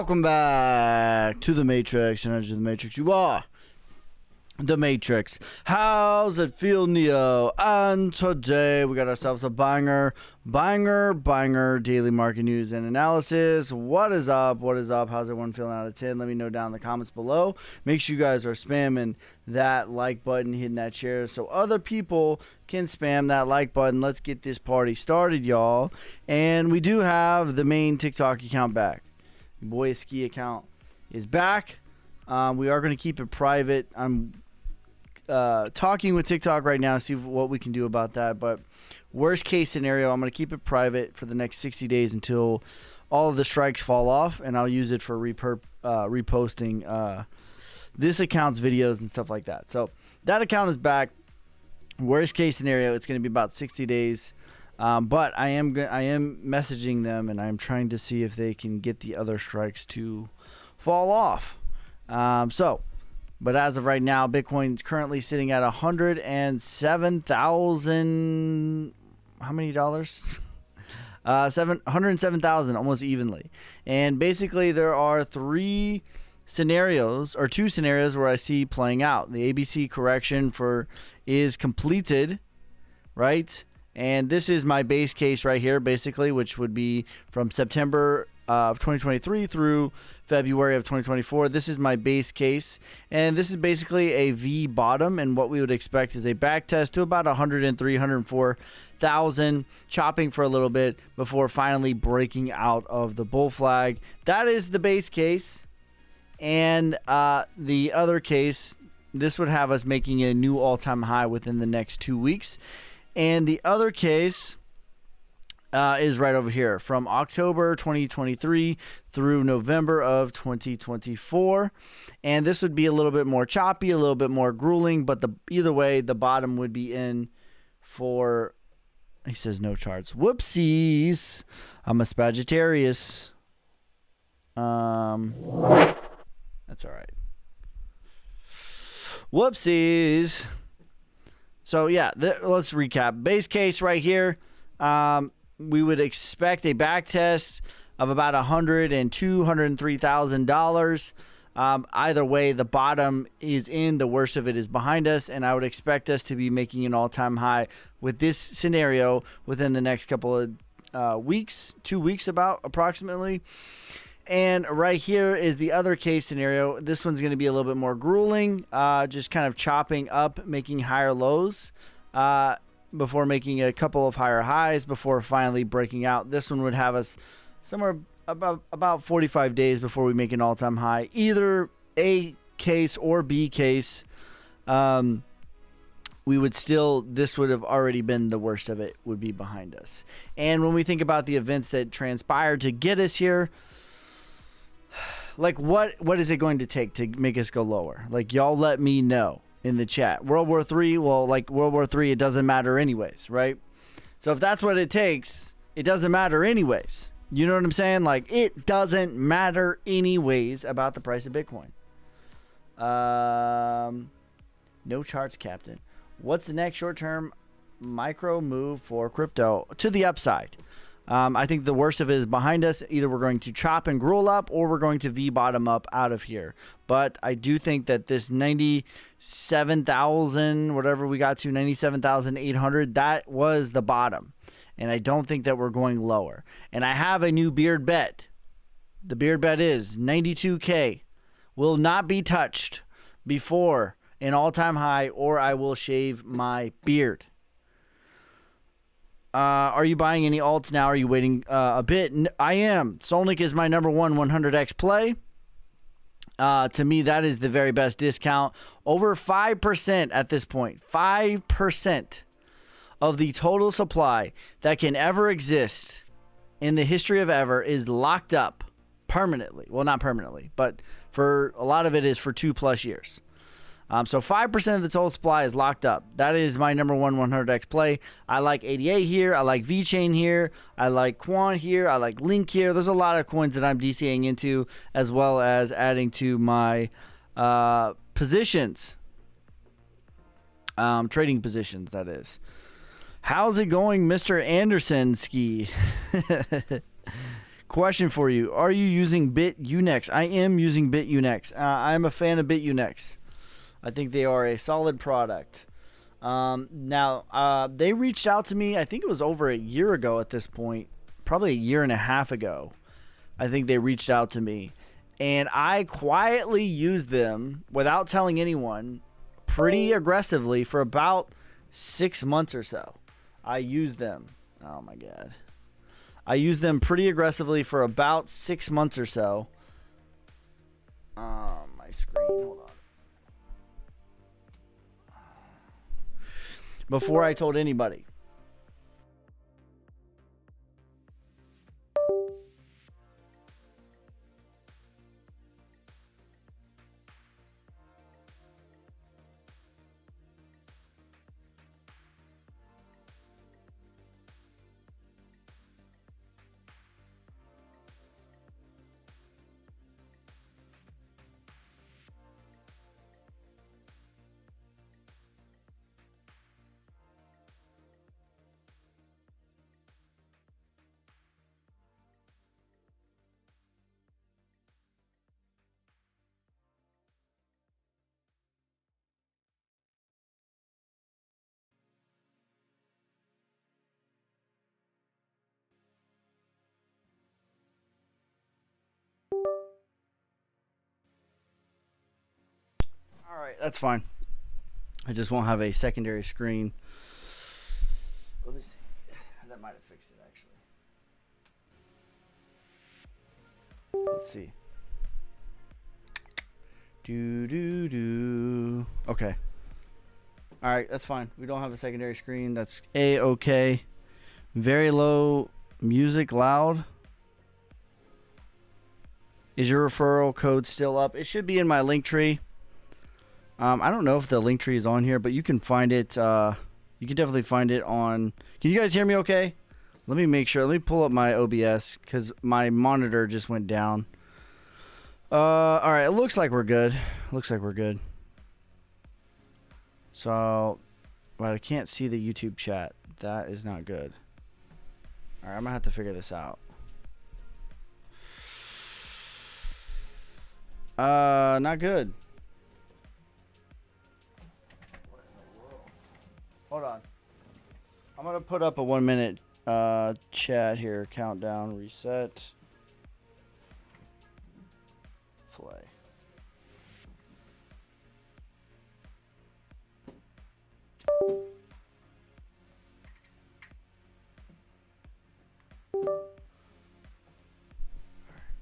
Welcome back to the Matrix. And as the Matrix, you are the Matrix. How's it feel, Neo? And today we got ourselves a banger daily market news and analysis. What is up? What is up? How's everyone feeling out of 10? Let me know down in the comments below. Make sure you guys are spamming that like button, hitting that share so other people can spam that like button. Let's get this party started, y'all. And we do have the main TikTok account back. Boy Ski account is back. We are going to keep it private. I'm talking with TikTok right now, see what we can do about that. But worst case scenario, I'm going to keep it private for the next 60 days until all of the strikes fall off, and I'll use it for reposting this account's videos and stuff like that. So that account is back. Worst case scenario, it's going to be about 60 days. But I am messaging them, and I'm trying to see if they can get the other strikes to fall off. But as of right now, Bitcoin's currently sitting at 107,000. How many dollars? 107,000, almost evenly. And basically, there are two scenarios where I see playing out. The ABC correction is completed, right? And this is my base case right here, basically, which would be from September of 2023 through February of 2024. This is my base case, and this is basically a V bottom, and what we would expect is a back test to about 103, 104,000, chopping for a little bit before finally breaking out of the bull flag. That is the base case, and the other case, this would have us making a new all-time high within the next 2 weeks. And the other case is right over here from October 2023 through November of 2024. And this would be a little bit more choppy, a little bit more grueling, but either way, the bottom would be in for, he says no charts. Whoopsies. I'm a Sagittarius. That's all right. Whoopsies. So, yeah, let's recap. Base case right here, we would expect a back test of about $102,000, $103,000. Either way, the bottom is in, the worst of it is behind us, and I would expect us to be making an all-time high with this scenario within the next couple of weeks, 2 weeks approximately. And right here is the other case scenario. This one's going to be a little bit more grueling, just kind of chopping up, making higher lows before making a couple of higher highs before finally breaking out. This one would have us somewhere about 45 days before we make an all-time high. Either A case or B case, this would have already been the worst of it, would be behind us. And when we think about the events that transpired to get us here, like, what is it going to take to make us go lower? Like, y'all let me know in the chat. World War III, well, like, World War III, it doesn't matter anyways, right? So if that's what it takes, it doesn't matter anyways. You know what I'm saying? Like, it doesn't matter anyways about the price of Bitcoin. No charts, Captain. What's the next short-term micro move for crypto to the upside? I think the worst of it is behind us. Either we're going to chop and gruel up, or we're going to V bottom up out of here. But I do think that this 97,000, whatever we got to, 97,800, that was the bottom. And I don't think that we're going lower. And I have a new beard bet. The beard bet is 92K will not be touched before an all-time high, or I will shave my beard. Are you buying any alts now? Are you waiting a bit? I am. Solnik is my number one 100x play. To me, that is the very best discount. Over 5% at this point. 5% of the total supply that can ever exist in the history of ever is locked up permanently. Well, not permanently, but for a lot of it is for 2+ years. So 5% of the total supply is locked up. That is my number one 100x play. I like ADA here. I like VeChain here. I like Quant here. I like Link here. There's a lot of coins that I'm DCAing into, as well as adding to my positions. Trading positions, that is. How's it going, Mr. Anderson Ski? Question for you. Are you using BitUnex? I am using BitUnex. I'm a fan of BitUnex. I think they are a solid product. Now, they reached out to me, I think it was over a year ago at this point. Probably a year and a half ago. I think they reached out to me. And I quietly used them without telling anyone pretty aggressively for about 6 months or so. I used them. Oh my God. I used them pretty aggressively for about 6 months or so. My screen, hold on. Before I told anybody. All right, that's fine. I just won't have a secondary screen. Let me see. That might have fixed it, actually. Let's see. Okay. All right, that's fine. We don't have a secondary screen. That's A-okay. Very low music, loud. Is your referral code still up? It should be in my link tree. I don't know if the link tree is on here, but you can find it. You can definitely find it on. Can you guys hear me okay? Let me make sure. Let me pull up my OBS because my monitor just went down. All right. It looks like we're good. Looks like we're good. So, but I can't see the YouTube chat. That is not good. All right. I'm going to have to figure this out. Not good. Hold on. I'm going to put up a 1 minute chat here. Countdown, reset, play.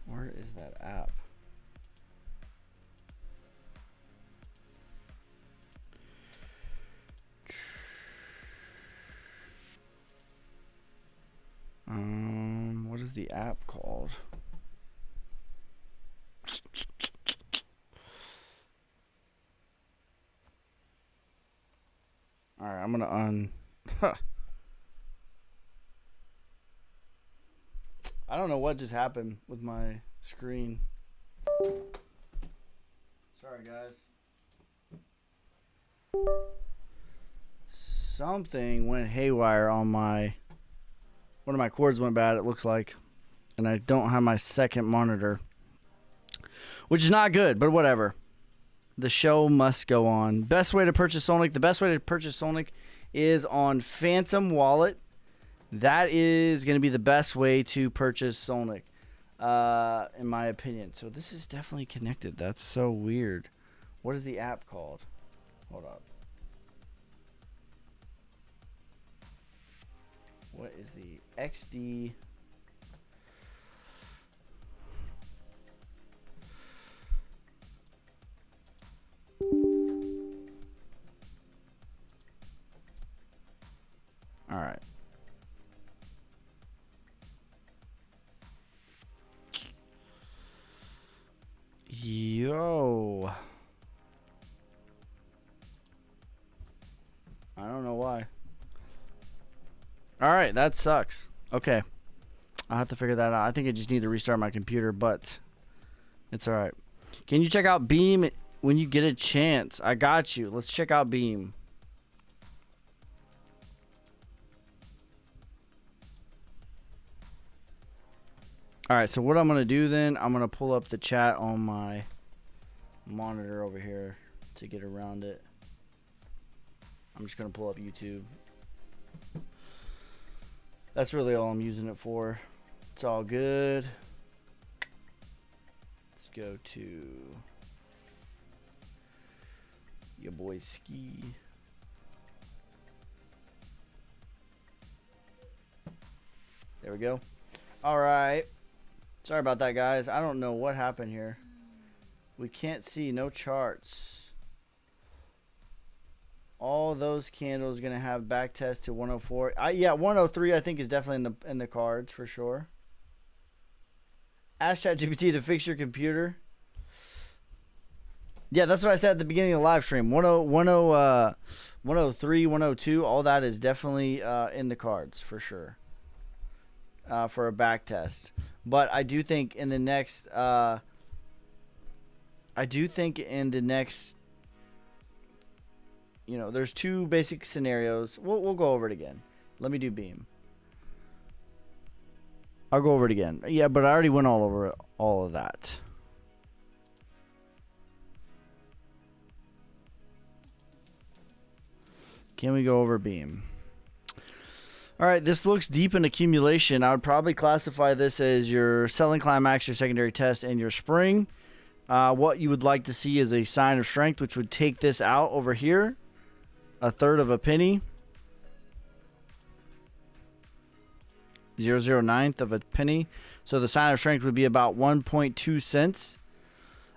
Where is that app? What is the app called? All right, I'm gonna I don't know what just happened with my screen. Sorry, guys. Something went haywire on my. One of my cords went bad, it looks like. And I don't have my second monitor. Which is not good, but whatever. The show must go on. Best way to purchase Sonic. The best way to purchase Sonic is on Phantom Wallet. That is going to be the best way to purchase Sonic, in my opinion. So this is definitely connected. That's so weird. What is the app called? Hold up. What is the XD? All right. Yo. I don't know why. All right, that sucks. Okay. I'll have to figure that out. I think I just need to restart my computer, but it's all right. Can you check out Beam when you get a chance? I got you. Let's check out Beam. All right, so what I'm going to do then, I'm going to pull up the chat on my monitor over here to get around it. I'm just going to pull up YouTube. That's really all I'm using it for. It's all good. Let's go to your boy Ski. There we go. All right. Sorry about that, guys. I don't know what happened here. We can't see no charts. All those candles going to have back test to 104. Yeah, 103 I think is definitely in the cards for sure. Ask ChatGPT to fix your computer. Yeah, that's what I said at the beginning of the live stream. 103, 102, all that is definitely in the cards for sure. For a back test. But I do think in the next you know, there's two basic scenarios. We'll go over it again. Let me do Beam. I'll go over it again. Yeah, but I already went all over all of that. Can we go over Beam? All right, this looks deep in accumulation. I would probably classify this as your selling climax, your secondary test, and your spring. What you would like to see is a sign of strength, which would take this out over here. A third of a penny. 0.009th of a penny. So the sign of strength would be about 1.2 cents.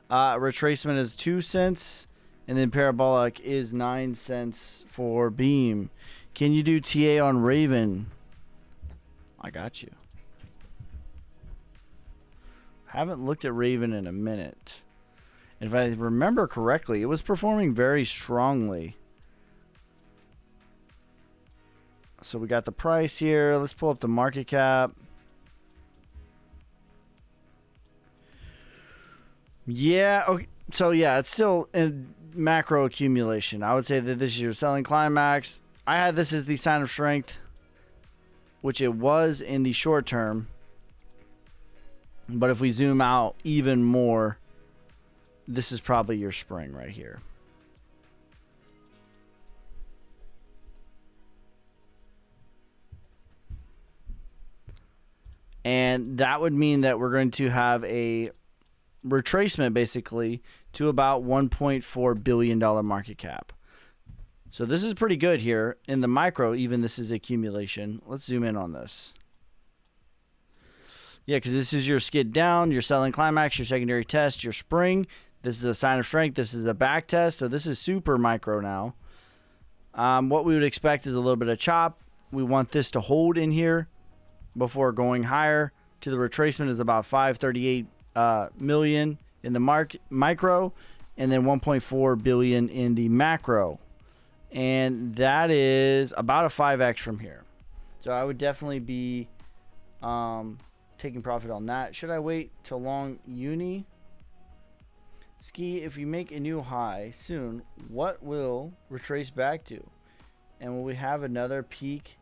Retracement is 2 cents. And then parabolic is 9 cents for Beam. Can you do TA on Raven? I got you. Haven't looked at Raven in a minute. If I remember correctly, it was performing very strongly. So we got the price here. Let's pull up the market cap. Yeah, okay. So yeah, it's still in macro accumulation. I would say that this is your selling climax. I had this as the sign of strength, which it was in the short term. But if we zoom out even more, this is probably your spring right here. And that would mean that we're going to have a retracement basically to about $1.4 billion market cap. So this is pretty good here. In the micro, even this is accumulation. Let's zoom in on this. Yeah, because this is your skid down, your selling climax, your secondary test, your spring. This is a sign of strength. This is a back test. So this is super micro now. What we would expect is a little bit of chop. We want this to hold in here before going higher. To the retracement is about 538 million in the micro, and then 1.4 billion in the macro. And that is about a 5x from here. So I would definitely be taking profit on that. Should I wait till long uni? Ski, if you make a new high soon, what will retrace back to? And will we have another peak?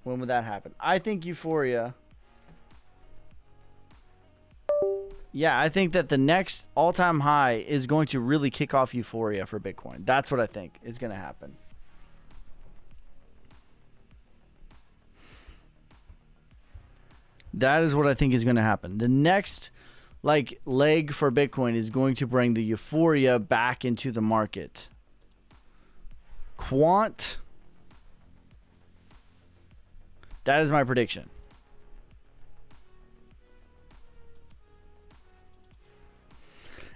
When would that happen? I think Euphoria. Yeah, I think that the next all-time high is going to really kick off Euphoria for Bitcoin. That's what I think is going to happen. That is what I think is going to happen. The next leg for Bitcoin is going to bring the Euphoria back into the market. Quant. That is my prediction.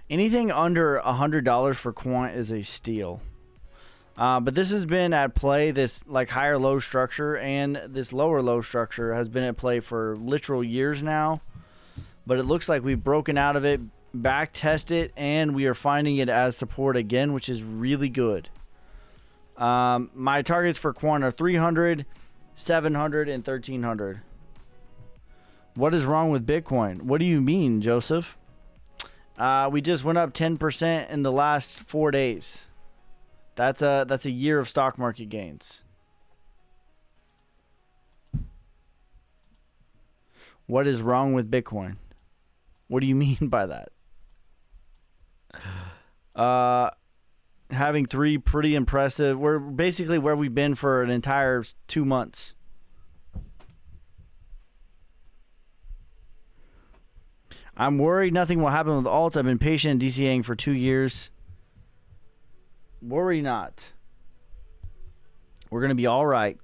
Anything under $100 for Quant is a steal. But this has been at play, this higher low structure, and this lower low structure has been at play for literal years now. But it looks like we've broken out of it, back test it, and we are finding it as support again, which is really good. My targets for Quant are 300, 700, and 1300. What is wrong with Bitcoin? What do you mean, Joseph? We just went up 10% in the last 4 days. That's a year of stock market gains. What is wrong with Bitcoin? What do you mean by that? Having 3 pretty impressive. We're basically where we've been for an entire 2 months. I'm worried nothing will happen with alts. I've been patient in DCAing for 2 years. Worry not. We're going to be all right.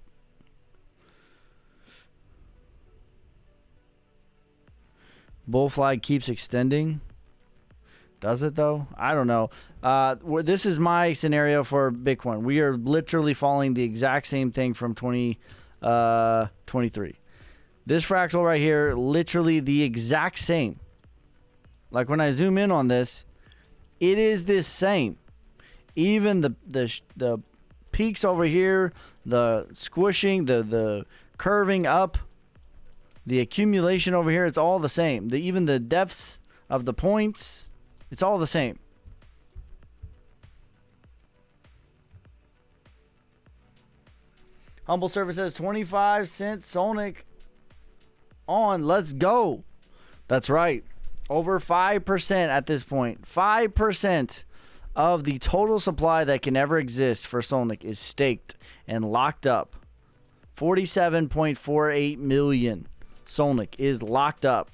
Bull flag keeps extending. Does it though? I don't know. This is my scenario for Bitcoin. We are literally following the exact same thing from 2023. This fractal right here, literally the exact same. Like when I zoom in on this, it is this same. Even the peaks over here, the squishing, the curving up, the accumulation over here, it's all the same. Even the depths of the points, it's all the same. Humble Server says 25 cents Sonic on. Let's go. That's right. Over 5% at this point. 5% of the total supply that can ever exist for Sonic is staked and locked up. 47.48 million Sonic is locked up.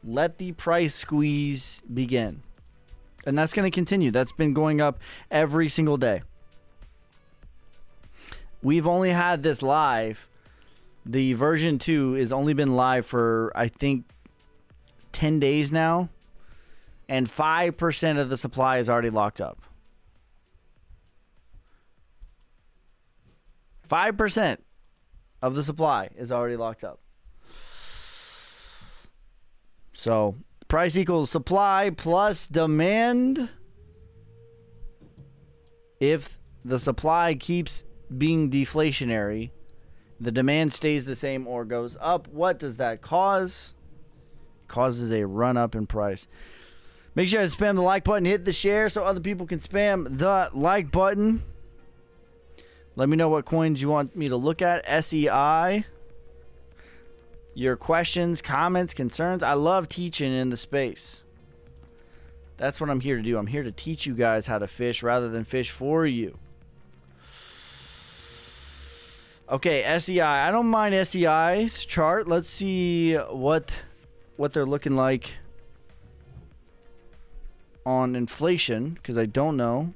Let the price squeeze begin. And that's going to continue. That's been going up every single day. We've only had this live. The version 2 has only been live for, I think, 10 days now. And 5% of the supply is already locked up. 5% of the supply is already locked up. So, price equals supply plus demand. If the supply keeps being deflationary, the demand stays the same or goes up, what does that cause? It causes a run up in price. Make sure to spam the like button, hit the share so other people can spam the like button. Let me know what coins you want me to look at. SEI. Your questions, comments, concerns. I love teaching in the space. That's what I'm here to do. I'm here to teach you guys how to fish rather than fish for you. Okay, SEI. I don't mind SEI's chart. Let's see what they're looking like on inflation, because I don't know.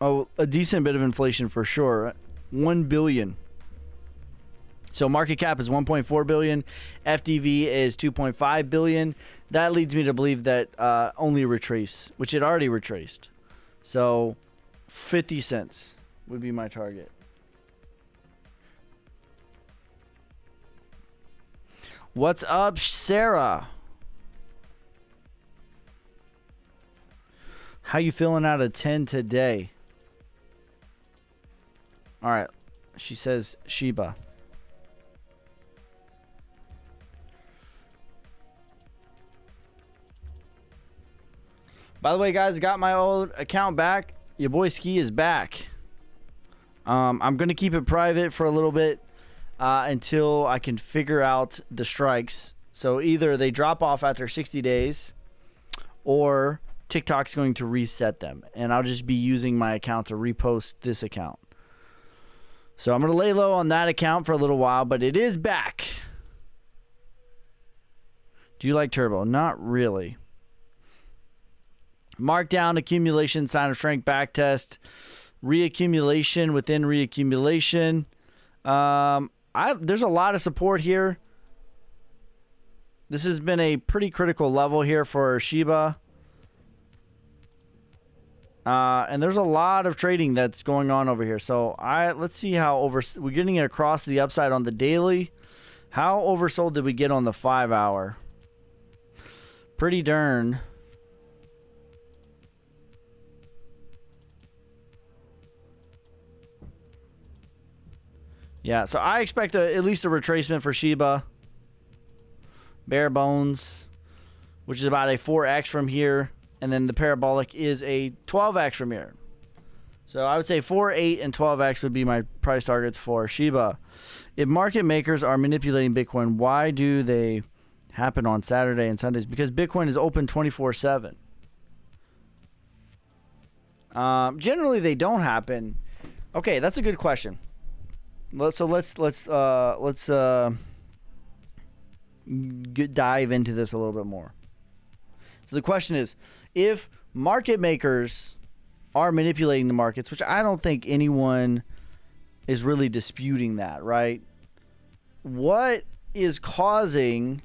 Oh, a decent bit of inflation for sure. 1 billion. So market cap is 1.4 billion. FDV is 2.5 billion. That leads me to believe that only retrace, which it already retraced. So 50 cents would be my target. What's up, Sarah? How you feeling out of 10 today? All right. She says Shiba. By the way, guys, I got my old account back. Your boy Ski is back. I'm going to keep it private for a little bit until I can figure out the strikes. So either they drop off after 60 days or TikTok's going to reset them. And I'll just be using my account to repost this account. So I'm going to lay low on that account for a little while, but it is back. Do you like Turbo? Not really. Markdown, accumulation, sign of strength, back test, reaccumulation within reaccumulation. There's a lot of support here. This has been a pretty critical level here for Shiba. And there's a lot of trading that's going on over here. So let's see how we're getting it across the upside on the daily. How oversold did we get on the 5 hour? Pretty darn. Yeah, so I expect at least a retracement for Shiba. Bare bones, which is about a 4x from here. And then the parabolic is a 12x from here. So I would say 4, 8, and 12x would be my price targets for Shiba. If market makers are manipulating Bitcoin, why do they happen on Saturday and Sundays? Because Bitcoin is open 24/7. Generally, they don't happen. Okay, that's a good question. Let's dive into this a little bit more. So the question is, if market makers are manipulating the markets, which I don't think anyone is really disputing that, right? What is causing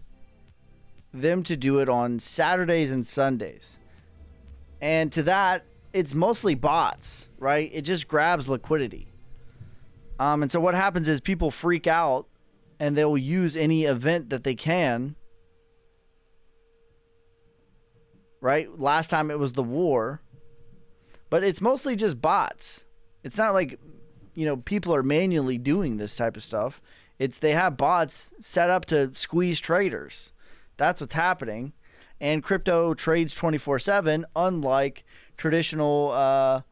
them to do it on Saturdays and Sundays? And to that, it's mostly bots, right? It just grabs liquidity. And so what happens is people freak out and they'll use any event that they can, right? Last time it was the war, but it's mostly just bots. It's not like, people are manually doing this type of stuff. They have bots set up to squeeze traders. That's what's happening. And crypto trades 24/7, unlike traditional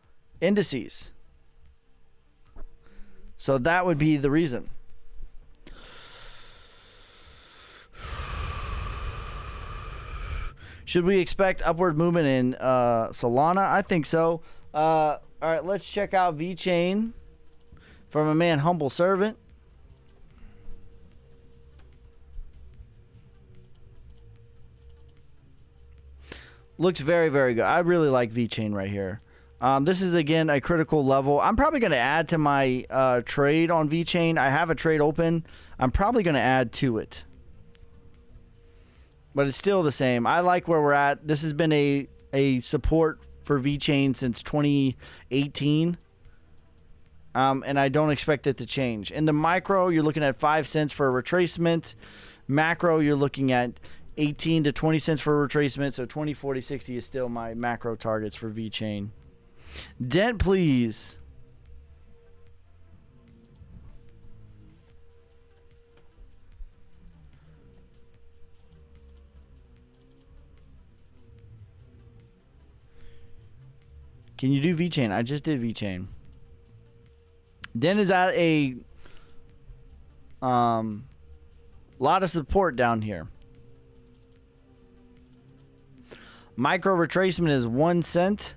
indices. So that would be the reason. Should we expect upward movement in Solana? I think so. All right, let's check out VeChain from a man, Humble Servant. Looks very, very good. I really like VeChain right here. This is, again, a critical level. I'm probably going to add to my trade on VeChain. I have a trade open. I'm probably going to add to it. But it's still the same. I like where we're at. This has been a support for VeChain since 2018. And I don't expect it to change. In the micro, you're looking at 5 cents for a retracement. Macro, you're looking at 18 to 20 cents for a retracement. So 20, 40, 60 is still my macro targets for VeChain. Dent, please. Can you do VeChain? I just did VeChain. Den is at a lot of support down here. Micro retracement is 1 cent.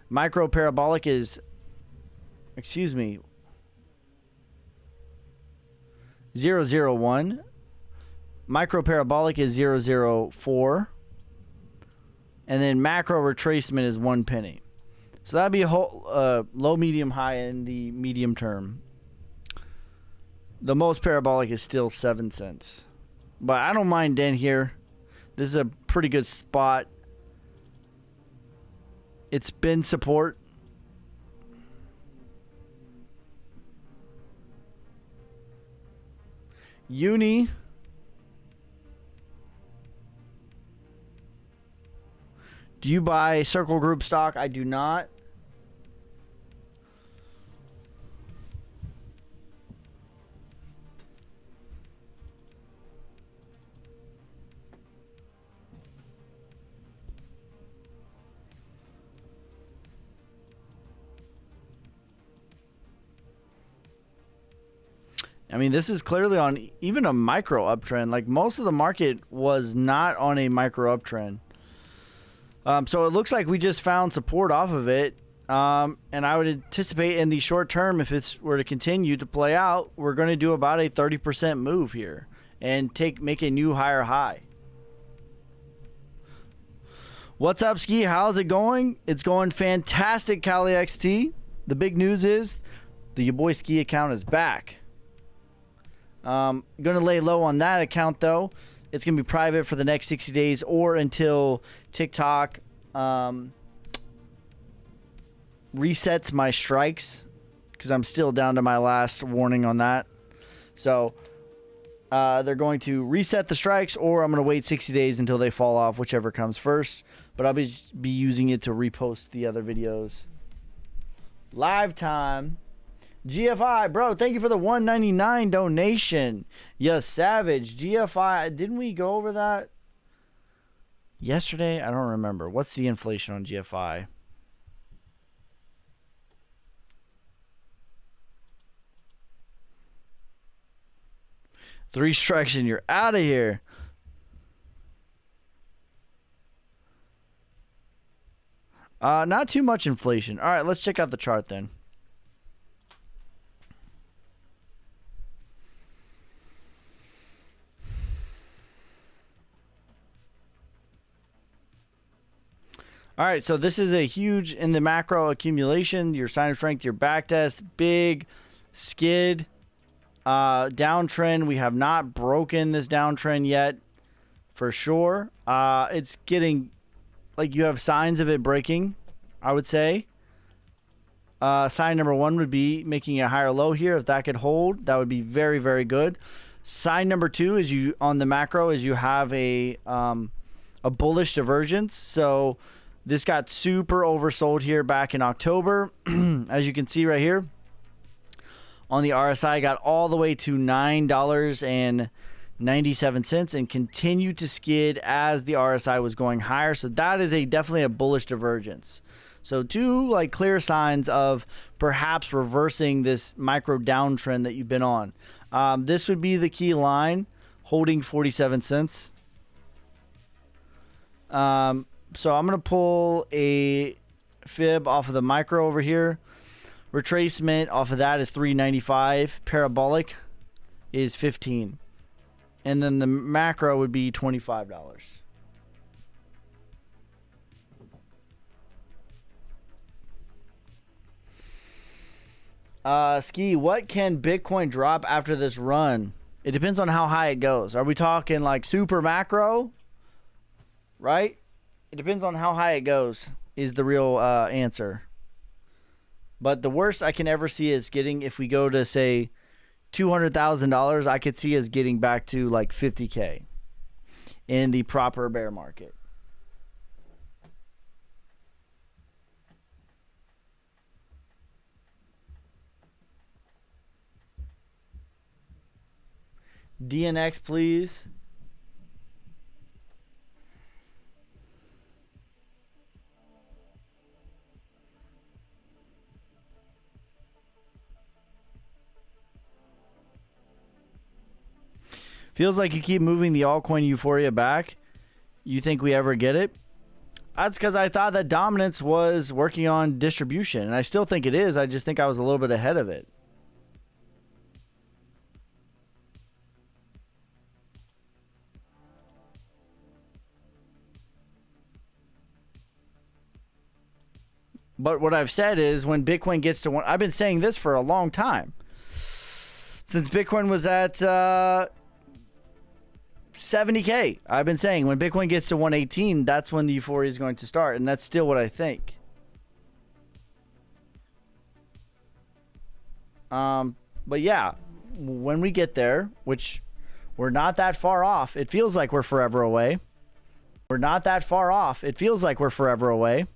Micro parabolic is, 001. Micro parabolic is 004. And then macro retracement is 1 penny. So that'd be a whole low, medium, high in the medium term. The most parabolic is still 7 cents. But I don't mind Den here. This is a pretty good spot. It's been support. Uni. Do you buy Circle Group stock? I do not. I mean, this is clearly on even a micro uptrend. Like, most of the market was not on a micro uptrend. So it looks like we just found support off of it. And I would anticipate in the short term, if it were to continue to play out, we're going to do about a 30% move here and make a new higher high. What's up, Ski? How's it going? It's going fantastic, Cali XT. The big news is your boy Ski account is back. Going to lay low on that account, though. It's going to be private for the next 60 days or until TikTok resets my strikes, because I'm still down to my last warning on that. So they're going to reset the strikes, or I'm going to wait 60 days until they fall off, whichever comes first. But I'll be using it to repost the other videos. Live time. GFI, bro, thank you for the $1.99 donation. Yes, Savage. GFI, didn't we go over that yesterday? I don't remember. What's the inflation on GFI? 3 strikes and you're out of here. Not too much inflation. All right, let's check out the chart then. All right, so this is a huge in the macro accumulation. Your sign of strength, your back test, big skid, downtrend. We have not broken this downtrend yet, for sure. It's getting like you have signs of it breaking, I would say. Sign number 1 would be making a higher low here. If that could hold, that would be very, very good. Sign number 2 is you on the macro is you have a bullish divergence. So this got super oversold here back in October. As you can see right here on the RSI, got all the way to $9.97 and continued to skid as the RSI was going higher. So that is definitely a bullish divergence. So 2 like clear signs of perhaps reversing this micro downtrend that you've been on. This would be the key line, holding 47 cents. So I'm going to pull a fib off of the micro over here. Retracement off of that is 395. Parabolic is 15. And then the macro would be $25. Ski, what can Bitcoin drop after this run? It depends on how high it goes. Are we talking like super macro? Right? It depends on how high it goes is the real answer. But the worst I can ever see is getting, if we go to say $200,000, I could see us getting back to like 50K in the proper bear market. DNX, please. Feels like you keep moving the altcoin euphoria back. You think we ever get it? That's because I thought that Dominance was working on distribution, and I still think it is. I just think I was a little bit ahead of it. But what I've said is when Bitcoin gets to one, I've been saying this for a long time. Since Bitcoin was at 70K, I've been saying when Bitcoin gets to 118, that's when the euphoria is going to start. And that's still what I think. But yeah, when we get there, which we're not that far off, it feels like we're forever away. We're not that far off. It feels like we're forever away.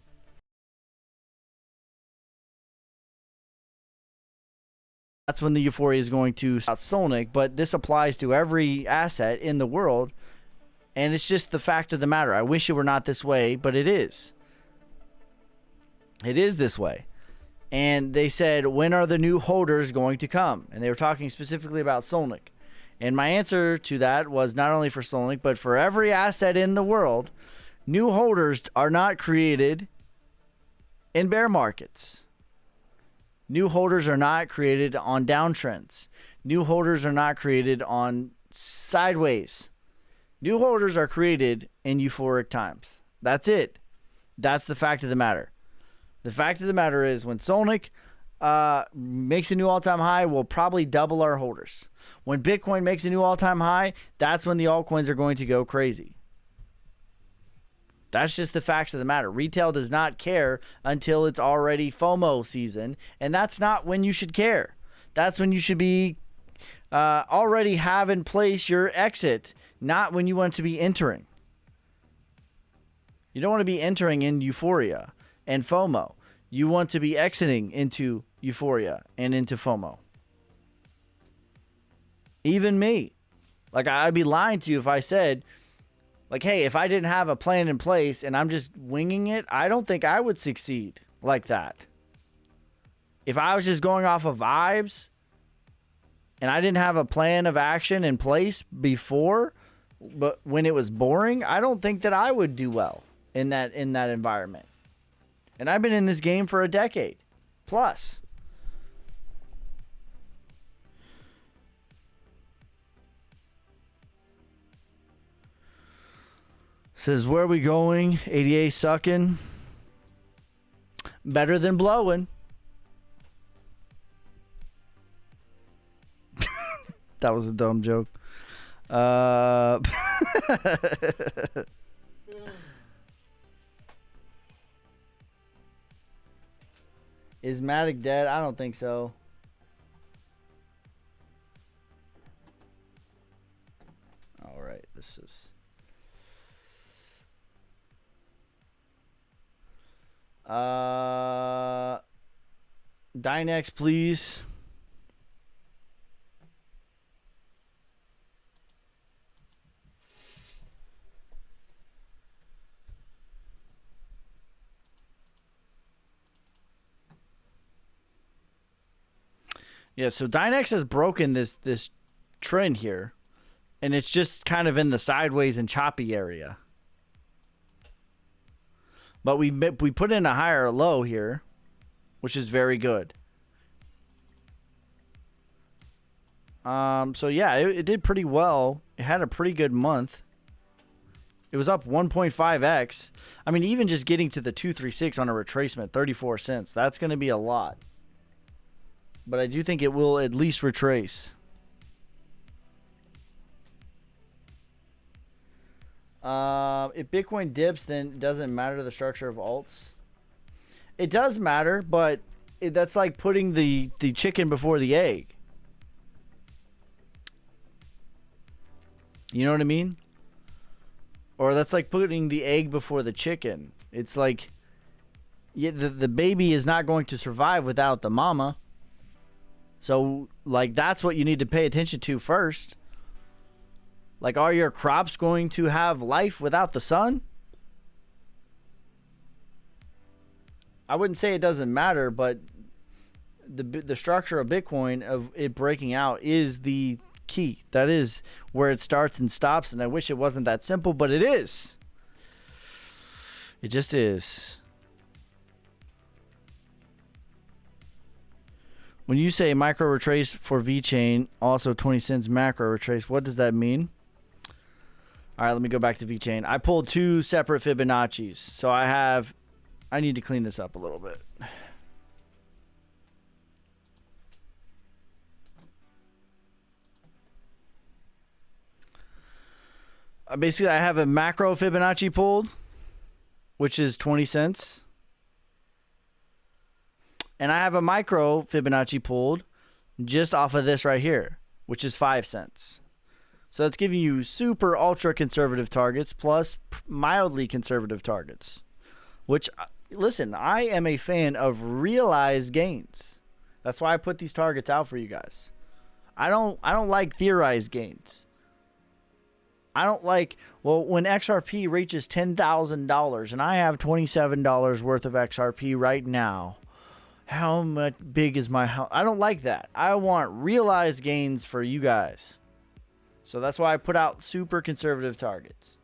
That's when the euphoria is going to start Solnic, but this applies to every asset in the world, and it's just the fact of the matter. I wish it were not this way, but it is. It is this way. And they said, when are the new holders going to come? And they were talking specifically about Solnic. And my answer to that was not only for Solnic, but for every asset in the world, new holders are not created in bear markets. New holders are not created on downtrends. New holders are not created on sideways. New holders are created in euphoric times. That's it. That's the fact of the matter. The fact of the matter is when Solnic makes a new all-time high, we'll probably double our holders. When Bitcoin makes a new all-time high, that's when the altcoins are going to go crazy. That's just the facts of the matter. Retail does not care until it's already FOMO season, and that's not when you should care. That's when you should be already have in place your exit, not when you want to be entering. You don't want to be entering in euphoria and FOMO. You want to be exiting into euphoria and into FOMO. Even me. Like, I'd be lying to you if I said, like, hey, if I didn't have a plan in place and I'm just winging it, I don't think I would succeed like that. If I was just going off of vibes, and I didn't have a plan of action in place before, but when it was boring, I don't think that I would do well in that environment. And I've been in this game for a decade plus. Says, where are we going? ADA sucking. Better than blowing. That was a dumb joke. Is Matic dead? I don't think so. All right, this is... Dynex, please. Yeah, so Dynex has broken this trend here, and it's just kind of in the sideways and choppy area. But we put in a higher low here, which is very good. So yeah, it did pretty well. It had a pretty good month. It was up 1.5x. I mean, even just getting to the 236 on a retracement, 34 cents. That's going to be a lot. But I do think it will at least retrace. If Bitcoin dips, then it doesn't matter the structure of alts. It does matter, but that's like putting the chicken before the egg. You know what I mean? Or that's like putting the egg before the chicken. It's like, yeah, the baby is not going to survive without the mama. So, like, that's what you need to pay attention to first. Like, are your crops going to have life without the sun? I wouldn't say it doesn't matter, but the structure of Bitcoin, of it breaking out, is the key. That is where it starts and stops, and I wish it wasn't that simple, but it is. It just is. When you say micro retrace for VeChain, also 20 cents macro retrace, what does that mean? All right, let me go back to VeChain. I pulled two separate Fibonacci's. So I need to clean this up a little bit. Basically, I have a macro Fibonacci pulled, which is 20 cents. And I have a micro Fibonacci pulled just off of this right here, which is 5 cents. So that's giving you super ultra conservative targets plus mildly conservative targets. Which, listen, I am a fan of realized gains. That's why I put these targets out for you guys. I don't like theorized gains. I don't like, well, when XRP reaches $10,000 and I have $27 worth of XRP right now, how much big is my house? I don't like that. I want realized gains for you guys. So that's why I put out super conservative targets.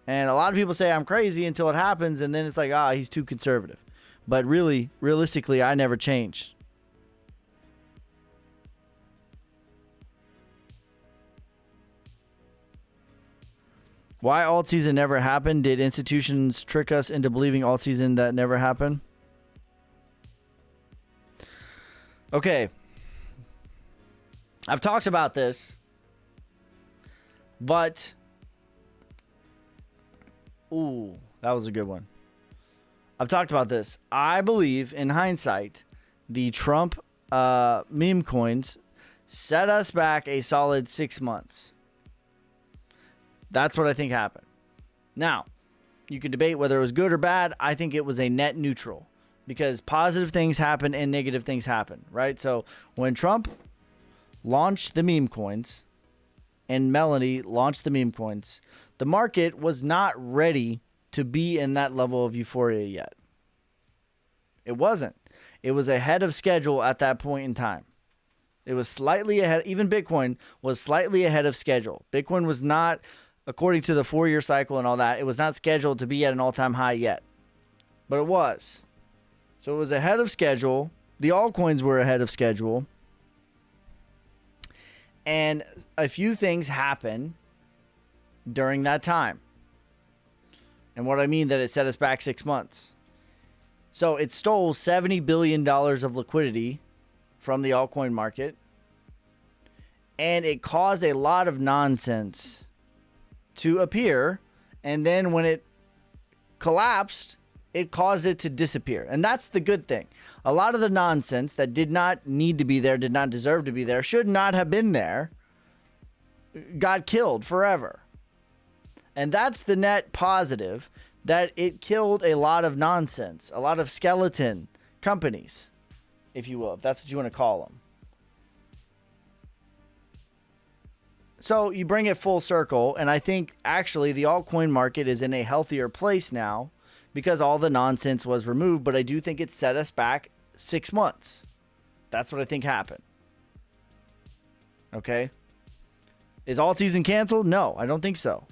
And a lot of people say I'm crazy until it happens, and then it's like, he's too conservative. But really, realistically, I never changed. Why alt season never happened? Did institutions trick us into believing alt season that never happened? Okay. I've talked about this, but ooh, that was a good one. I've talked about this. I believe, in hindsight, the Trump meme coins set us back a solid 6 months. That's what I think happened. Now, you can debate whether it was good or bad. I think it was a net neutral because positive things happen and negative things happen, right? So when Trump launched the meme coins and Melanie launched the meme coins, the market was not ready to be in that level of euphoria yet. It wasn't. It was ahead of schedule at that point in time. It was slightly ahead. Even Bitcoin was slightly ahead of schedule. Bitcoin was not, according to the 4-year cycle and all that, it was not scheduled to be at an all-time high yet. But it was. So it was ahead of schedule. The altcoins were ahead of schedule. And a few things happened during that time. And what I mean that it set us back 6 months. So it stole $70 billion of liquidity from the altcoin market. And it caused a lot of nonsense to appear. And then when it collapsed, it caused it to disappear. And that's the good thing. A lot of the nonsense that did not need to be there, did not deserve to be there, should not have been there, got killed forever. And that's the net positive, that it killed a lot of nonsense, a lot of skeleton companies, if you will, if that's what you want to call them. So you bring it full circle, and I think actually the altcoin market is in a healthier place now because all the nonsense was removed, but I do think it set us back 6 months. That's what I think happened. Okay? Is alt season canceled? No, I don't think so.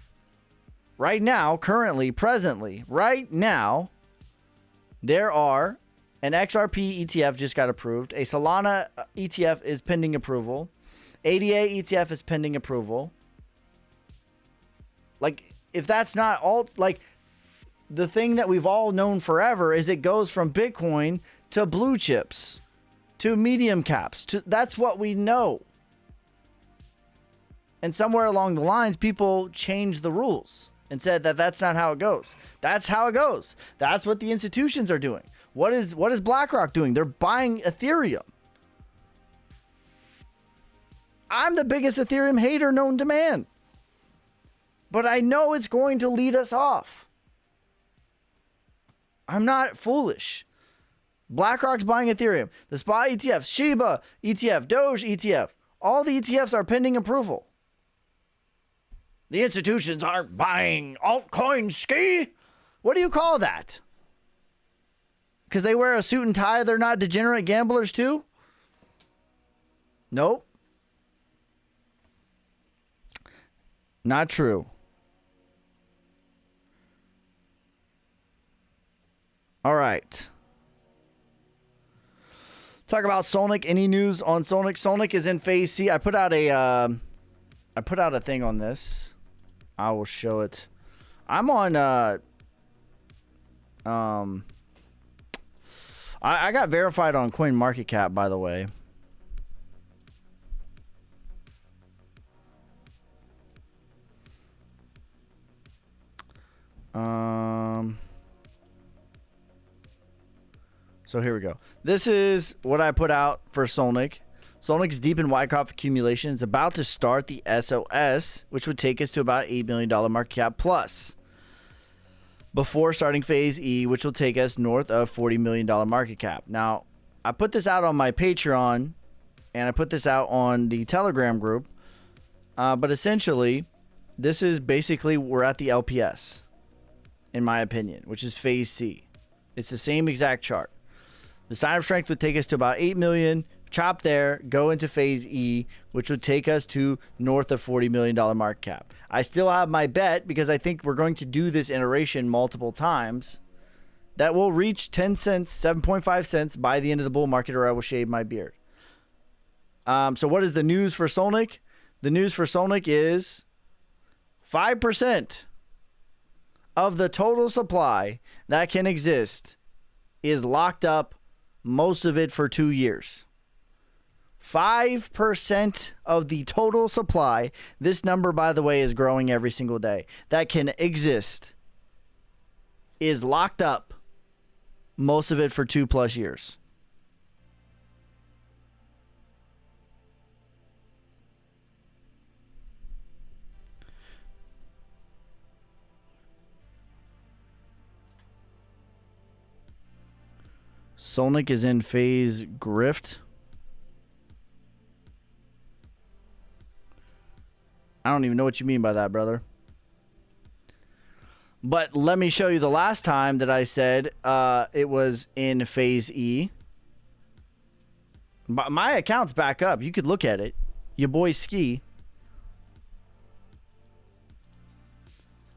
Right now, currently, presently, right now, there are an XRP ETF just got approved. A Solana ETF is pending approval. ADA ETF is pending approval. Like, if that's not alt, like, the thing that we've all known forever is it goes from Bitcoin to blue chips, to medium caps. That's what we know. And somewhere along the lines, people changed the rules and said that that's not how it goes. That's how it goes. That's what the institutions are doing. What is BlackRock doing? They're buying Ethereum. I'm the biggest Ethereum hater known to man. But I know it's going to lead us off. I'm not foolish. BlackRock's buying Ethereum. The SPY ETF, Shiba ETF, Doge ETF. All the ETFs are pending approval. The institutions aren't buying altcoins, ski. What do you call that? Because they wear a suit and tie, they're not degenerate gamblers too? Nope. Not true. All right. Talk about Solnic. Any news on Solnic? Solnic is in phase C. I put out a thing on this. I will show it. I'm on I got verified on CoinMarketCap, by the way. So here we go. This is what I put out for Solnic. Solnic's deep in Wyckoff accumulation is about to start the SOS, which would take us to about $8 million market cap plus, before starting phase E, which will take us north of $40 million market cap. Now, I put this out on my Patreon, and I put this out on the Telegram group, but essentially, this is basically, we're at the LPS, in my opinion, which is phase C. It's the same exact chart. The sign of strength would take us to about 8 million, chop there, go into phase E, which would take us to north of $40 million market cap. I still have my bet because I think we're going to do this iteration multiple times that will reach 10 cents, 7.5 cents by the end of the bull market, or I will shave my beard. So what is the news for Solnic? The news for Solnic is 5% of the total supply that can exist is locked up, most of it for 2 years. 5% of the total supply, this number, by the way, is growing every single day, that can exist is locked up, most of it for 2+ years. Solnic is in phase grift. I don't even know what you mean by that, brother. But let me show you the last time that I said it was in phase E. My account's back up. You could look at it. Your boy Ski.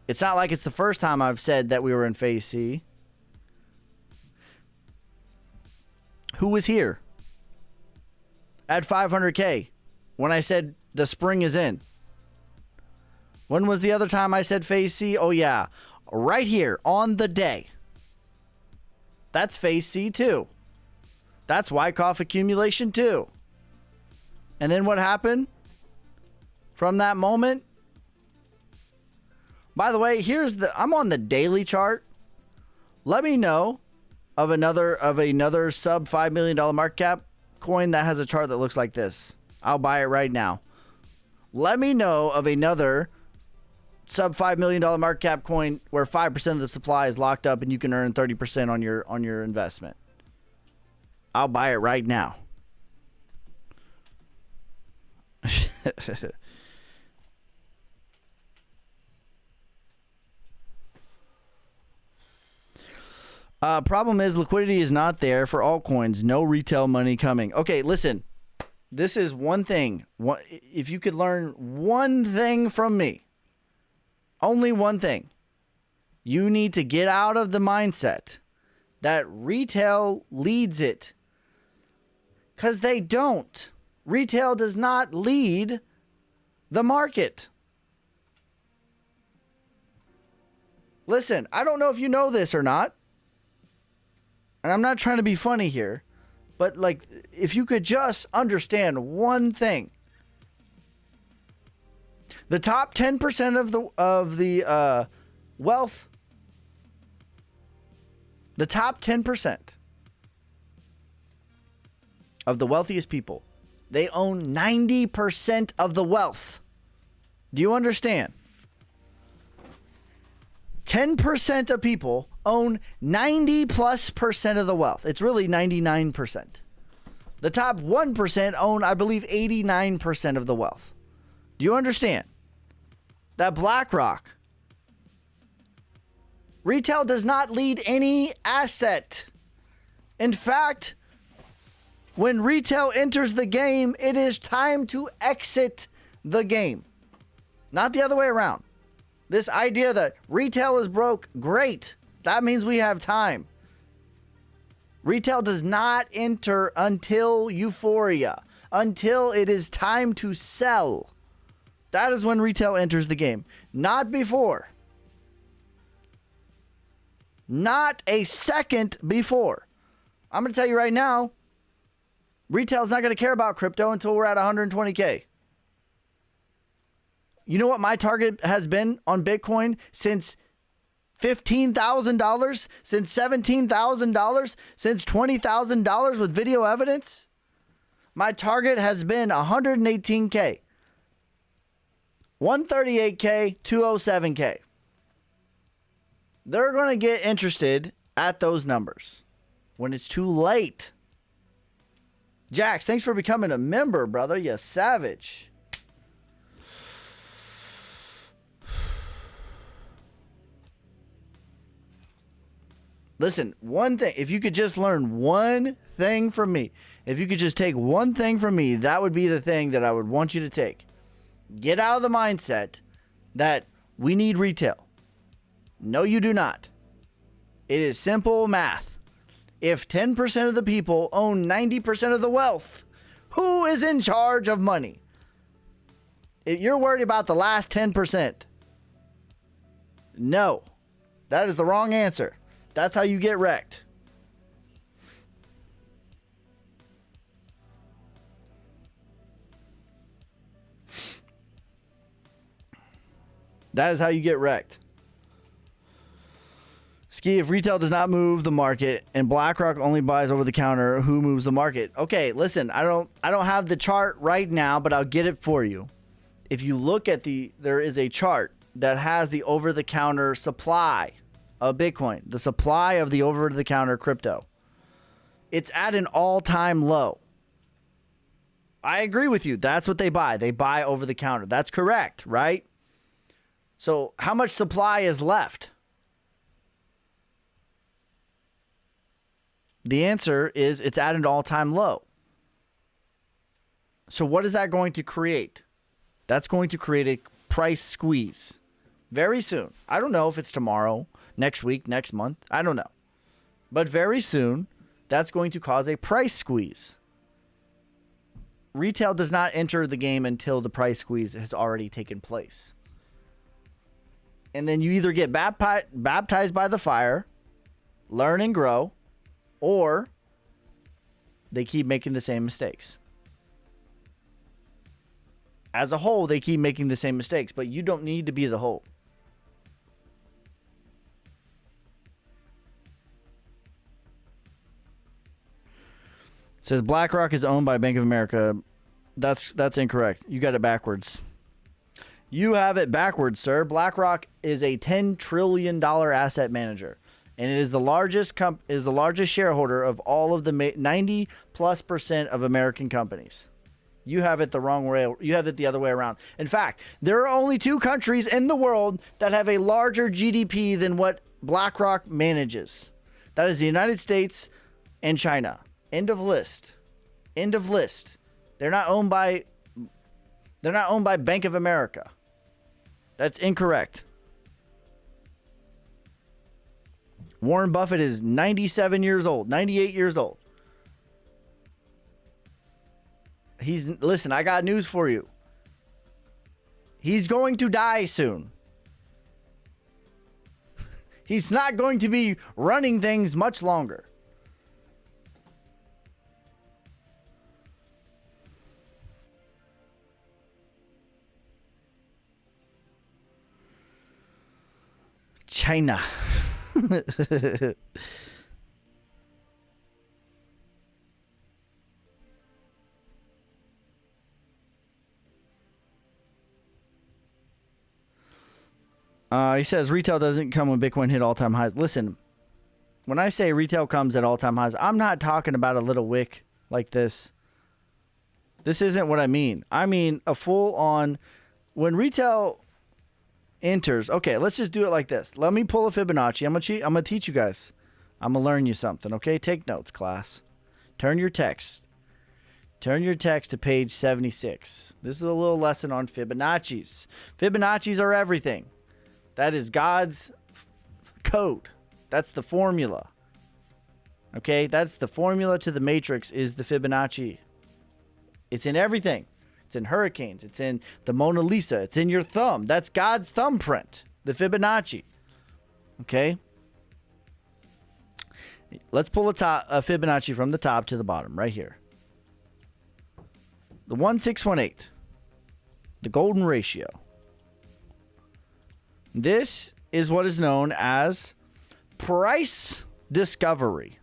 It's not like it's the first time I've said that we were in phase C. Who was here at 500K when I said the spring is in? When was the other time I said phase C? Oh, yeah. Right here on the day. That's phase C too. That's Wyckoff accumulation too. And then what happened from that moment? By the way, I'm on the daily chart. Let me know of another sub $5 million market cap coin that has a chart that looks like this. I'll buy it right now. Let me know of another sub $5 million market cap coin where 5% of the supply is locked up and you can earn 30% on your investment. I'll buy it right now. Problem is liquidity is not there for altcoins. No retail money coming. Okay, listen. This is one thing. If you could learn one thing from me, only one thing, you need to get out of the mindset that retail leads it. Because they don't. Retail does not lead the market. Listen, I don't know if you know this or not. And I'm not trying to be funny here. But like, if you could just understand one thing. The top 10% of the wealth. The top 10% of the wealthiest people, they own 90% of the wealth. Do you understand? 10% of people own 90+% of the wealth. It's really 99%. The top 1% own, I believe, 89% of the wealth. Do you understand? That BlackRock, retail does not lead any asset. In fact, when retail enters the game, it is time to exit the game. Not the other way around. This idea that retail is broke, great. That means we have time. Retail does not enter until euphoria, until it is time to sell. That is when retail enters the game, not before. Not a second before. I'm going to tell you right now, retail's not going to care about crypto until we're at 120K. You know what my target has been on Bitcoin since $15,000, since $17,000, since $20,000 with video evidence? My target has been 118K, 138K, 207K. They're going to get interested at those numbers when it's too late. Jax, thanks for becoming a member, brother. You savage. Listen, one thing, if you could just learn one thing from me, if you could just take one thing from me, that would be the thing that I would want you to take. Get out of the mindset that we need retail. No, you do not. It is simple math. If 10% of the people own 90% of the wealth, who is in charge of money? If you're worried about the last 10%, no, that is the wrong answer. That's how you get wrecked. That is how you get wrecked. Ski, if retail does not move the market and BlackRock only buys over the counter, who moves the market? Okay, listen, I don't have the chart right now, but I'll get it for you. If you look at there is a chart that has the over-the-counter supply of Bitcoin, the supply of the over-the-counter crypto. It's at an all-time low. I agree with you. That's what they buy. They buy over-the-counter. That's correct, right? So how much supply is left? The answer is it's at an all-time low. So what is that going to create? That's going to create a price squeeze very soon. I don't know if it's tomorrow, next week, next month. I don't know. But very soon, that's going to cause a price squeeze. Retail does not enter the game until the price squeeze has already taken place. And then you either get baptized by the fire, learn and grow, or they keep making the same mistakes. As a whole, they keep making the same mistakes, but you don't need to be the whole. It says BlackRock is owned by Bank of America. That's incorrect. You got it backwards. You have it backwards, sir. BlackRock is a $10 trillion asset manager, and it is the largest shareholder of all of the 90+% of American companies. You have it the wrong way. You have it the other way around. In fact, there are only 2 countries in the world that have a larger GDP than what BlackRock manages. That is the United States and China. End of list. End of list. They're not owned by Bank of America. That's incorrect. Warren Buffett is 97 years old, 98 years old. Listen, I got news for you. He's going to die soon. He's not going to be running things much longer. China. He says retail doesn't come when Bitcoin hit all-time highs. Listen, when I say retail comes at all-time highs, I'm not talking about a little wick like this. This isn't what I mean. I mean a full-on, when retail enters. Okay, let's just do it like this. Let me pull a Fibonacci. I'm gonna teach you guys. I'm gonna learn you something. Okay, take notes, class. Turn your text to page 76. This is a little lesson on Fibonacci's. Fibonacci's are everything. That is God's code. That's the formula. Okay, that's the formula to the matrix, is the Fibonacci. It's in everything. It's in hurricanes. It's in the Mona Lisa. It's in your thumb. That's God's thumbprint, the Fibonacci. Okay? Let's pull a Fibonacci from the top to the bottom, right here. The 1618. The golden ratio. This is what is known as price discovery.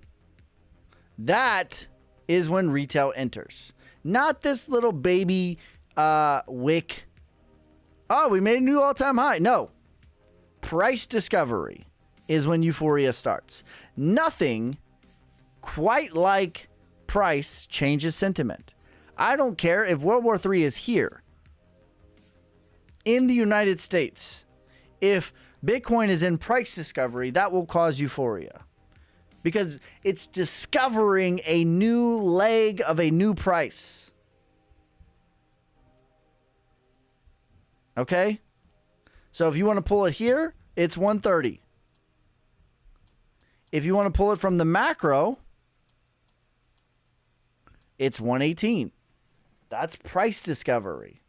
That is when retail enters. Not this little baby wick. Oh, we made a new all-time high. No. Price discovery is when euphoria starts. Nothing quite like price changes sentiment. I don't care if World War III is here in the United States. If Bitcoin is in price discovery, that will cause euphoria. Because it's discovering a new leg of a new price. Okay? So if you want to pull it here, it's 130. If you want to pull it from the macro, it's 118. That's price discovery.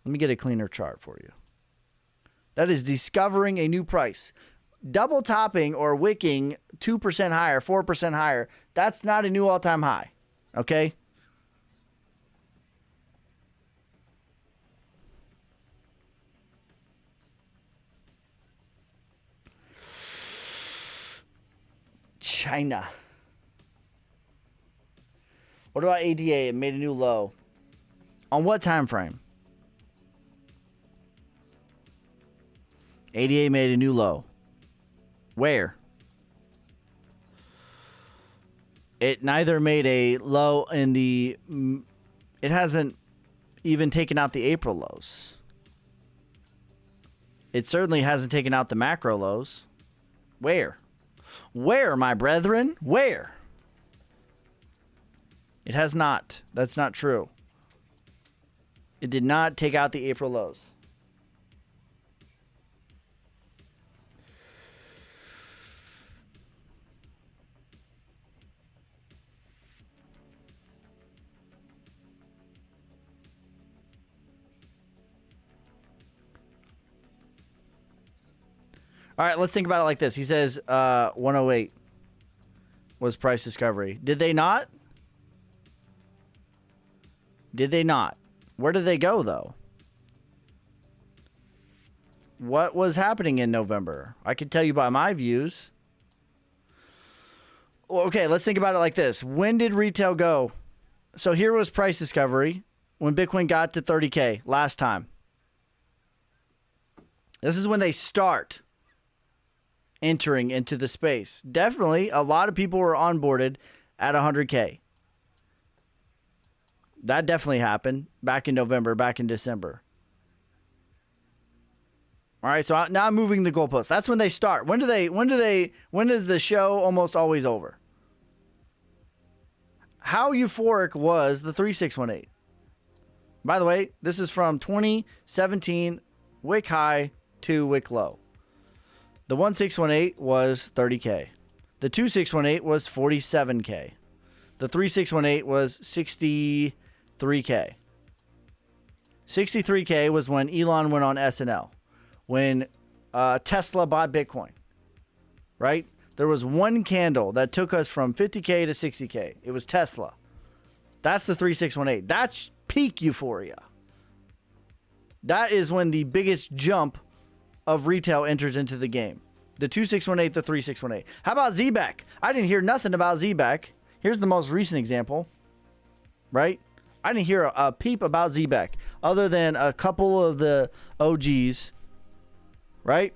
Let me get a cleaner chart for you. That is discovering a new price. Double topping or wicking 2% higher, 4% higher, that's not a new all-time high. Okay? China. What about ADA? It made a new low. On what time frame? ADA made a new low. Where? It neither made a low in the... It hasn't even taken out the April lows. It certainly hasn't taken out the macro lows. Where? Where, my brethren? Where? It has not. That's not true. It did not take out the April lows. All right, let's think about it like this. He says 108 was price discovery. Did they not? Did they not? Where did they go, though? What was happening in November? I can tell you by my views. Okay, let's think about it like this. When did retail go? So here was price discovery when Bitcoin got to 30K last time. This is when they start entering into the space. Definitely, a lot of people were onboarded at 100K. That definitely happened back in November, back in December. All right, so now I'm moving the goalposts. That's when they start. When is the show almost always over? How euphoric was the 3618? By the way, this is from 2017 wick high to wick low. The 1618 was 30K. The 2618 was 47K. The 3618 was 63K. 63K was when Elon went on SNL. When Tesla bought Bitcoin. Right? There was one candle that took us from 50K to 60K. It was Tesla. That's the 3618. That's peak euphoria. That is when the biggest jump of retail enters into the game. The 2618, the 3618. How about ZBAC? I didn't hear nothing about ZBAC. Here's the most recent example. Right? I didn't hear a peep about ZBAC other than a couple of the OGs. Right?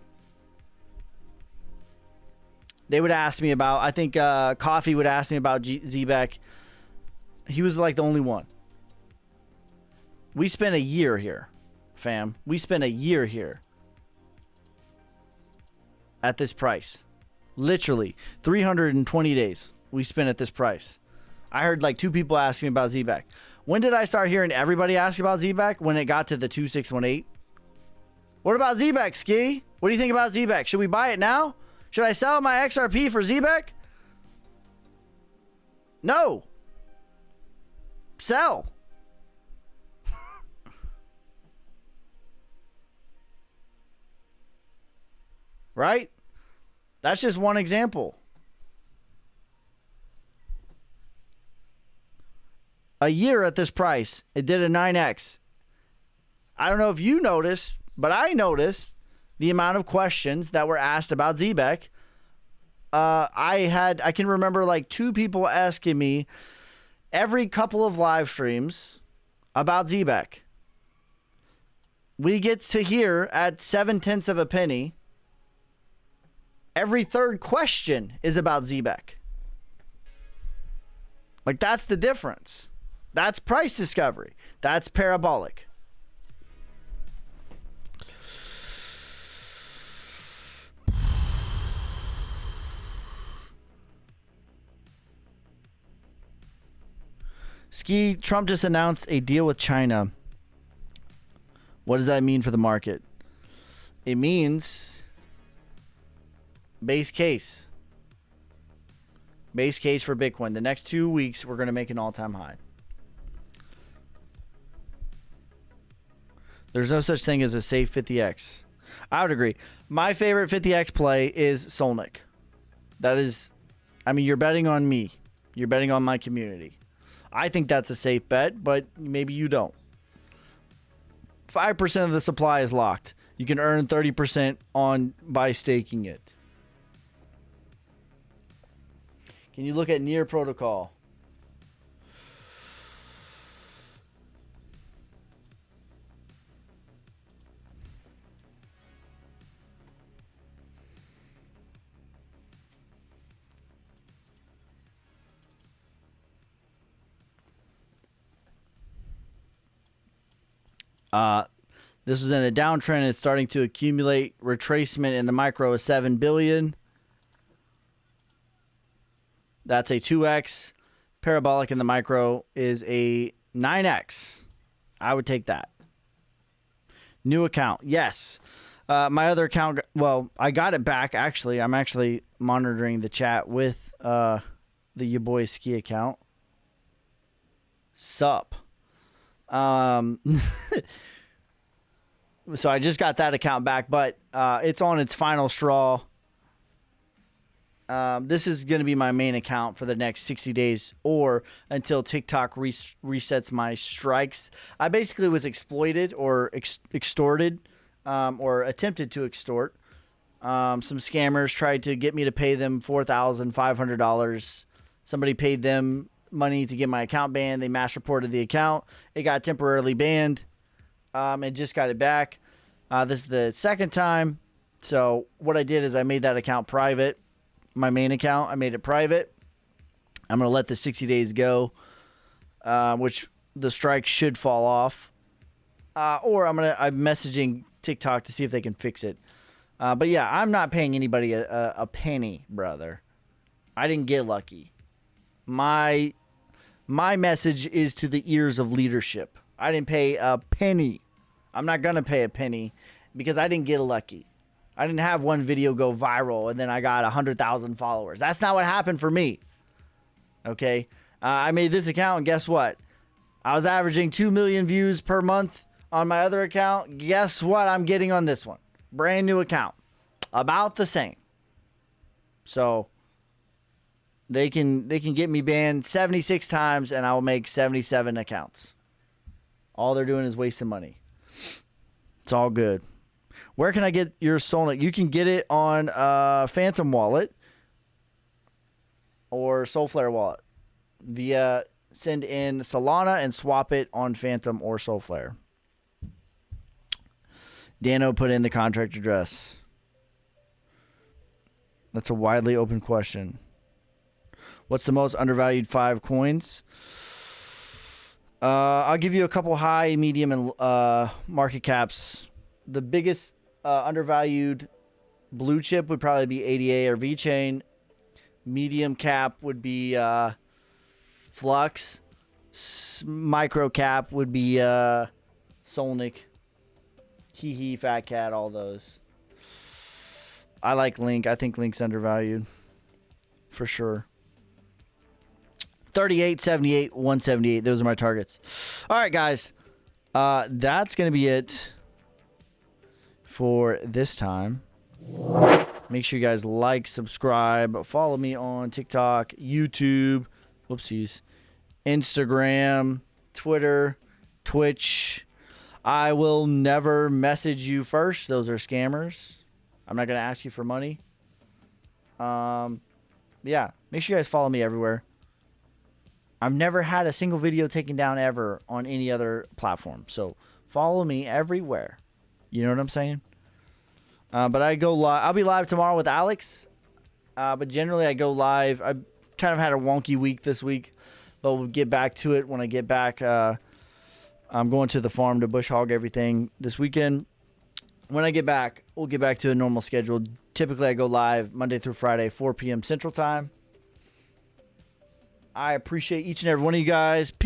They would ask me about, I think Coffee would ask me about ZBAC. He was like the only one. We spent a year here, fam. We spent a year here at this price. Literally 320 days we spent at this price. I heard like 2 people asking me about ZBAC. When did I start hearing everybody ask about ZBAC? When it got to the 2618. What about ZBAC, Ski? What do you think about ZBAC? Should we buy it now? Should I sell my XRP for ZBAC? No. Sell. Right? That's just one example. A year at this price, it did a 9x. I don't know if you noticed, but I noticed the amount of questions that were asked about ZBAC. I can remember like 2 people asking me every couple of live streams about ZBAC. We get to hear at 0.7 of a penny. Every 3rd question is about ZBAC. Like, that's the difference. That's price discovery. That's parabolic. Ski, Trump just announced a deal with China. What does that mean for the market? It means base case. Base case for Bitcoin. The next 2 weeks, we're going to make an all-time high. There's no such thing as a safe 50x. I would agree. My favorite 50x play is Solnick. That is, I mean, you're betting on me. You're betting on my community. I think that's a safe bet, but maybe you don't. 5% of the supply is locked. You can earn 30% by staking it. Can you look at Near Protocol? This is in a downtrend. It's starting to accumulate. Retracement in the micro is 7 billion. That's a 2x. parabolic in the micro is a 9x. I would take that. New account. Yes. My other account, well, I got it back, actually. I'm actually monitoring the chat with the your boy Ski account. Sup. So I just got that account back, but it's on its final straw. This is going to be my main account for the next 60 days or until TikTok resets my strikes. I basically was exploited or extorted or attempted to extort. Some scammers tried to get me to pay them $4,500. Somebody paid them money to get my account banned. They mass reported the account. It got temporarily banned and just got it back. This is the second time. So what I did is I made that account private. My main account, I made it private. I'm going to let the 60 days go, which the strike should fall off. Or I'm messaging TikTok to see if they can fix it. But yeah, I'm not paying anybody a penny, brother. I didn't get lucky. My message is to the ears of leadership. I didn't pay a penny. I'm not going to pay a penny because I didn't get lucky. I didn't have one video go viral and then I got 100,000 followers. That's not what happened for me. Okay. I made this account and guess what? I was averaging 2 million views per month on my other account. Guess what I'm getting on this one? Brand new account. About the same. So they can get me banned 76 times and I will make 77 accounts. All they're doing is wasting money. It's all good. Where can I get your Solana? You can get it on Phantom Wallet or Soulflare Wallet via send in Solana and swap it on Phantom or Soulflare. Dano put in the contract address. That's a widely open question. What's the most undervalued 5 coins? I'll give you a couple high, medium, and market caps. The biggest undervalued blue chip would probably be ADA or VeChain. Medium cap would be Flux. Micro cap would be Solnic. Hee Fat Cat, all those. I like Link. I think Link's undervalued. For sure. 38, 78, 178. Those are my targets. All right, guys. That's going to be it for this time. Make sure you guys like, subscribe, follow me on TikTok, YouTube, whoopsies, Instagram, Twitter, Twitch. I will never message you first. Those are scammers. I'm not going to ask you for money. Yeah, make sure you guys follow me everywhere. I've never had a single video taken down ever on any other platform. So follow me everywhere. You know what I'm saying? But I go live. I'll be live tomorrow with Alex. But generally I go live. I kind of had a wonky week this week. But we'll get back to it when I get back. I'm going to the farm to bush hog everything this weekend. When I get back, we'll get back to a normal schedule. Typically I go live Monday through Friday, 4 p.m. Central Time. I appreciate each and every one of you guys. Peace.